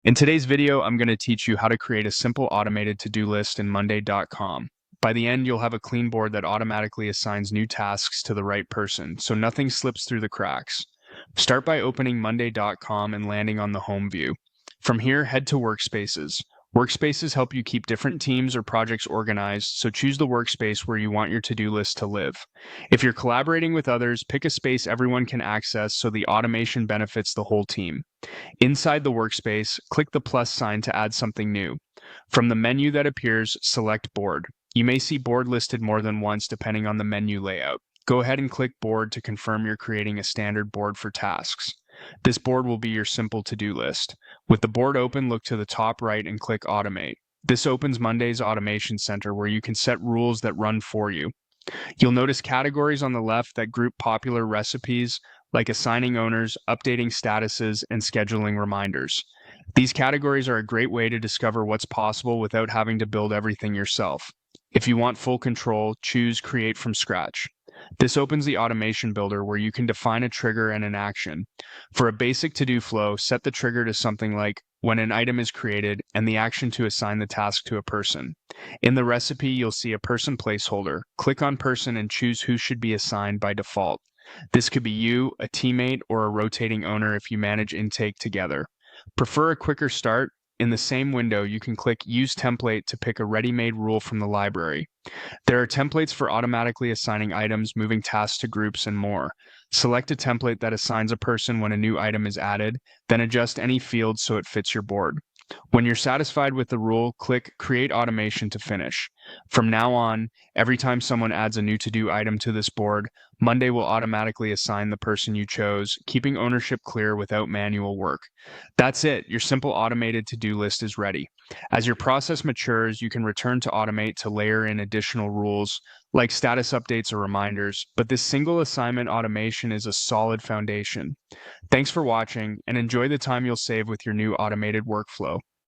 In today's video, I'm going to teach you how to create a simple automated to-do list in Monday.com. By the end, you'll have a clean board that automatically assigns new tasks to the right person, so nothing slips through the cracks. Start by opening Monday.com and landing on the home view. From here, head to Workspaces. Workspaces help you keep different teams or projects organized, so choose the workspace where you want your to-do list to live. If you're collaborating with others, pick a space everyone can access so the automation benefits the whole team. Inside the workspace, click the plus sign to add something new. From the menu that appears, select Board. You may see Board listed more than once depending on the menu layout. Go ahead and click Board to confirm you're creating a standard board for tasks. This board will be your simple to-do list. With the board open, look to the top right and click Automate. This opens Monday's Automation Center where you can set rules that run for you. You'll notice categories on the left that group popular recipes like assigning owners, updating statuses, and scheduling reminders. These categories are a great way to discover what's possible without having to build everything yourself. If you want full control, choose Create from Scratch. This opens the Automation Builder where you can define a trigger and an action. For a basic to-do flow, set the trigger to something like when an item is created and the action to assign the task to a person. In the recipe, you'll see a person placeholder. Click on person and choose who should be assigned by default. This could be you, a teammate, or a rotating owner if you manage intake together. Prefer a quicker start? In the same window, you can click Use Template to pick a ready-made rule from the library. There are templates for automatically assigning items, moving tasks to groups, and more. Select a template that assigns a person when a new item is added, then adjust any fields so it fits your board. When you're satisfied with the rule, click Create Automation to finish. From now on, every time someone adds a new to-do item to this board, Monday will automatically assign the person you chose, keeping ownership clear without manual work. That's it. Your simple automated to-do list is ready. As your process matures, you can return to Automate to layer in additional rules like status updates or reminders, but this single assignment automation is a solid foundation. Thanks for watching, and enjoy the time you'll save with your new automated workflow.